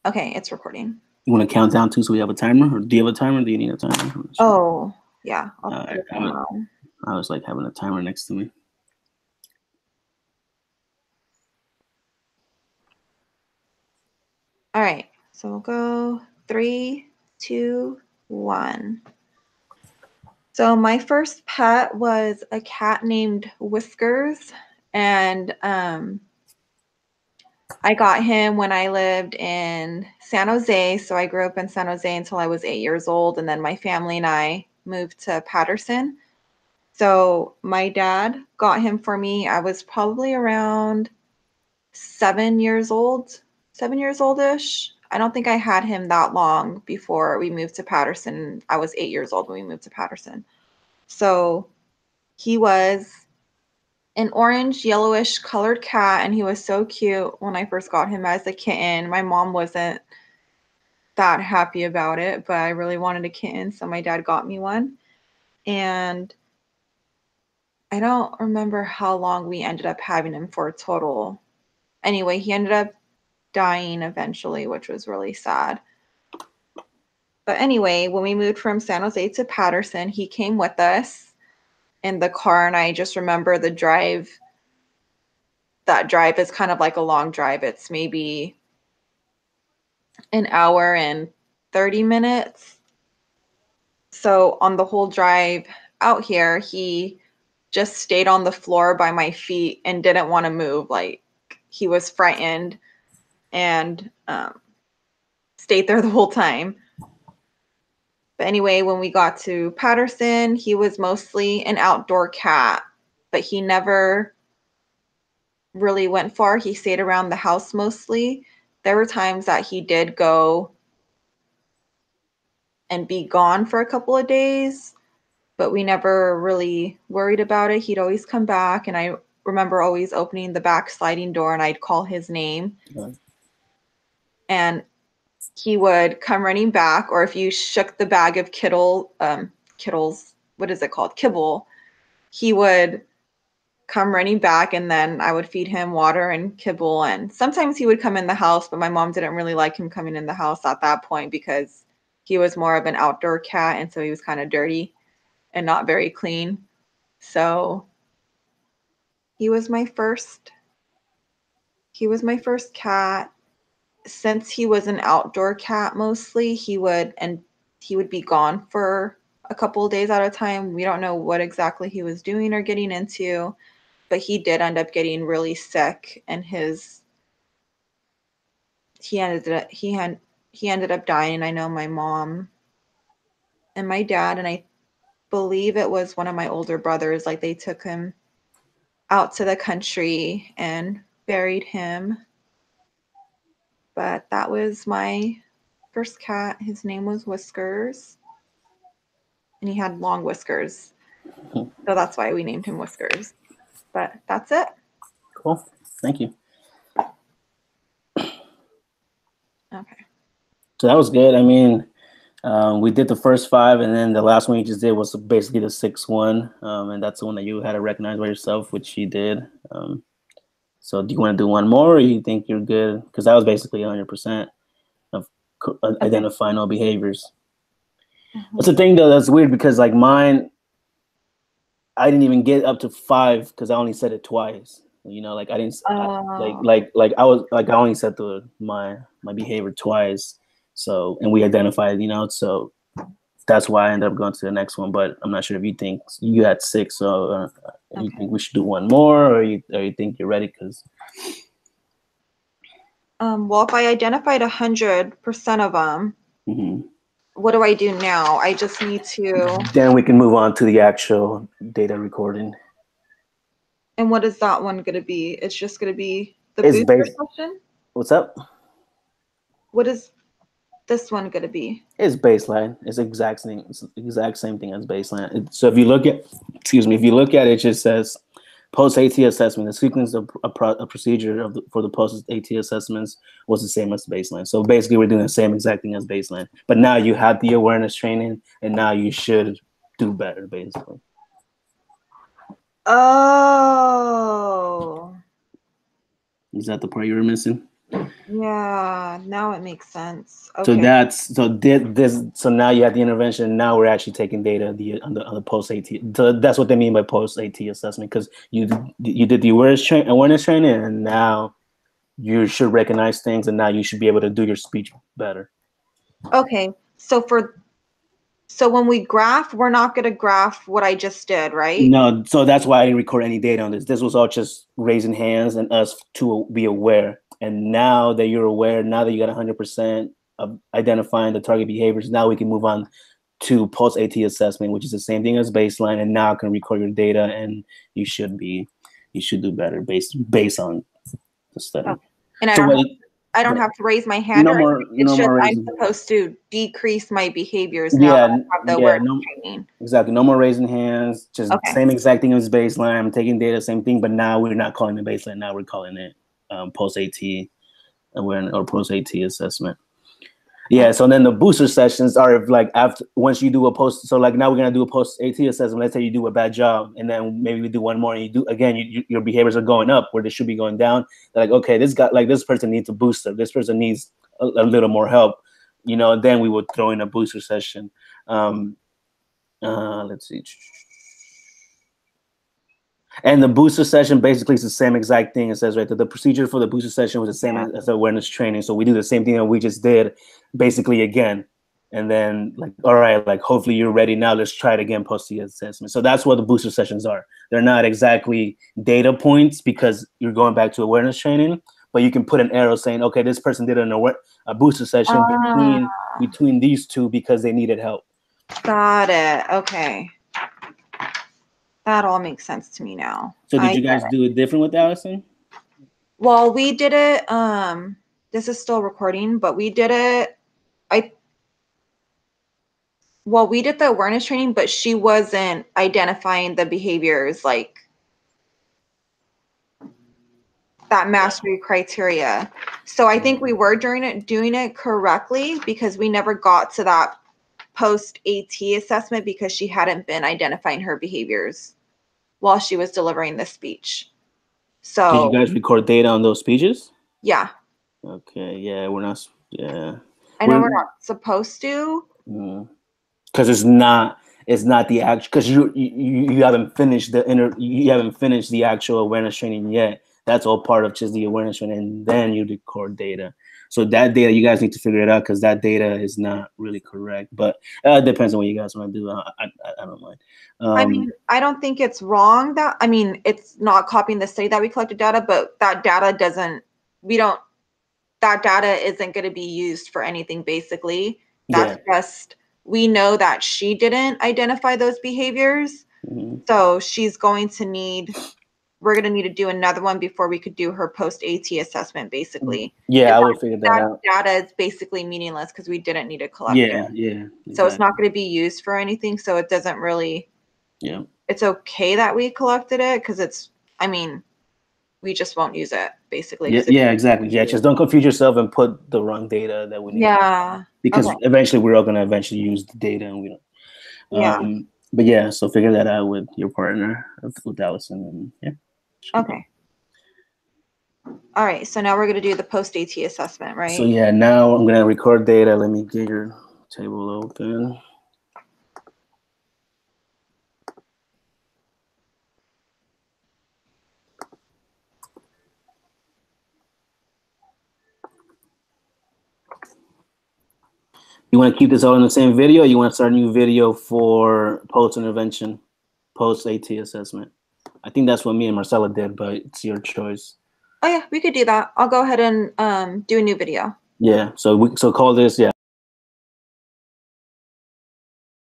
Okay, it's recording. You want to count down too, so we have a timer, or do you have a timer? Do you need a timer? Oh, yeah. I'll All put right. it down. I was like having a timer next to me. All right. So we'll go 3, 2, 1. So my first pet was a cat named Whiskers, and I got him when I lived in San Jose. So I grew up in San Jose until I was 8 years old, and then my family and I moved to Patterson. So my dad got him for me. I was probably around 7 years old, 7 years oldish. I don't think I had him that long before we moved to Patterson. I was 8 years old when we moved to Patterson. So he was an orange, yellowish colored cat, and he was so cute when I first got him as a kitten. My mom wasn't that happy about it, but I really wanted a kitten, so my dad got me one. And I don't remember how long we ended up having him for total. Anyway, he ended up dying eventually, which was really sad. But anyway, when we moved from San Jose to Patterson, he came with us in the car, and I just remember the drive. That drive is kind of like a long drive. It's maybe an hour and 30 minutes. So on the whole drive out here, he just stayed on the floor by my feet and didn't want to move. Like he was frightened and stayed there the whole time. But anyway, when we got to Patterson, he was mostly an outdoor cat, but he never really went far. He stayed around the house mostly. There were times that he did go and be gone for a couple of days, but we never really worried about it. He'd always come back, and I remember always opening the back sliding door, and I'd call his name. And he would come running back, or if you shook the bag of kittles, what is it called? Kibble, he would come running back, and then I would feed him water and kibble. And sometimes he would come in the house, but my mom didn't really like him coming in the house at that point because he was more of an outdoor cat, and so he was kind of dirty and not very clean. So he was my first cat. Since he was an outdoor cat mostly, he would be gone for a couple of days at a time. We don't know what exactly he was doing or getting into, but he did end up getting really sick, and he ended up dying. I know my mom and my dad, and I believe it was one of my older brothers, like they took him out to the country and buried him. But that was my first cat. His name was Whiskers, and he had long whiskers. So that's why we named him Whiskers. But that's it. Cool. Thank you. Okay. So that was good. I mean, we did the first 5, and then the last one you just did was basically the 6th one, and that's the one that you had to recognize by yourself, which you did. So do you want to do one more, or you think you're good? Because that was basically 100% of identifying all behaviors. Mm-hmm. That's the thing, though. That's weird because like mine, I didn't even get up to 5 because I only said it twice. You know, like I didn't like I was like I only said my behavior twice. So and we identified, you know, so that's why I ended up going to the next one. But I'm not sure if you think you had 6, so you think we should do one more, or you think you're ready? Because well, if I identified 100% of them, what do I do now? I just need to. Then we can move on to the actual data recording. And what is that one going to be? It's just going to be the booster question? What's up? What is this one going to be? It's baseline. It's exact same thing as baseline. So if you look at, if you look at it, it just says post-AT assessment. The sequence of a procedure for the post-AT assessments was the same as baseline. So basically, we're doing the same exact thing as baseline. But now you have the awareness training, and now you should do better, basically. Oh. Is that the part you were missing? Yeah, now it makes sense. So Okay. that's so now you have the intervention. Now we're actually taking data on the post AT. So that's what they mean by post AT assessment, because you did the awareness training, and now you should recognize things, and now you should be able to do your speech better. Okay. So when we graph, we're not going to graph what I just did, right? No, so that's why I didn't record any data on this. This was all just raising hands and us to be aware. And now that you're aware, now that you got 100% of identifying the target behaviors, now we can move on to post AT assessment, which is the same thing as baseline. And now I can record your data, and you should do better based on the study. Okay. And I don't have to raise my hand, or it's just I'm supposed to decrease my behaviors now that I have the awareness training. Exactly. No more raising hands. Just same exact thing as baseline. I'm taking data, same thing, but now we're not calling it baseline. Now we're calling it post AT awareness or post AT assessment. Yeah. So then the booster sessions are like after once you do a post. So like now we're gonna do a post AT assessment. Let's say you do a bad job, and then maybe we do one more, and you do again. Your behaviors are going up where they should be going down. They're like, okay, this person needs a booster. This person needs a little more help. Then we would throw in a booster session. Let's see. And the booster session basically is the same exact thing. It says right that the procedure for the booster session was the same as awareness training. So we do the same thing that we just did basically again. And then like, all right, like hopefully you're ready now. Let's try it again post the assessment. So that's what the booster sessions are. They're not exactly data points because you're going back to awareness training, but you can put an arrow saying, okay, this person did a booster session between these two because they needed help. Got it. Okay. That all makes sense to me now. So did you guys do it different with Allison? Well, we did it. This is still recording, but we did it. We did the awareness training, but she wasn't identifying the behaviors like that mastery criteria. So I think we were doing it correctly because we never got to that post AT assessment because she hadn't been identifying her behaviors while she was delivering the speech. So did you guys record data on those speeches? Yeah. Okay. Yeah, we're not. Yeah. I know we're not supposed to. Because it's not the actual. Because you haven't finished the actual awareness training yet. That's all part of just the awareness training, and then you record data. So that data, you guys need to figure it out because that data is not really correct. But it depends on what you guys want to do. I don't mind. I mean, I don't think it's wrong it's not copying the study that we collected data, but that data that data isn't going to be used for anything basically. That's just, we know that she didn't identify those behaviors. So we're going to need to do another one before we could do her post AT assessment basically. Yeah, I will figure that out. Data is basically meaninless because we didn't need to collect it. Yeah. Exactly. So it's not going to be used for anything. So it doesn't really, it's okay that we collected it because we just won't use it basically. Yeah, exactly. Yeah, just don't confuse yourself and put the wrong data that we need. Yeah. Because eventually we're all going to use the data and we don't. But yeah, so figure that out with your partner, with Allison. And Okay. All right. So now we're going to do the post AT assessment, right? So yeah, now I'm going to record data. Let me get your table open. You want to keep this all in the same video, or you want to start a new video for post intervention, post AT assessment? I think that's what me and Marcella did, but it's your choice. Oh yeah, we could do that. I'll go ahead and do a new video. Yeah. So call this. Yeah.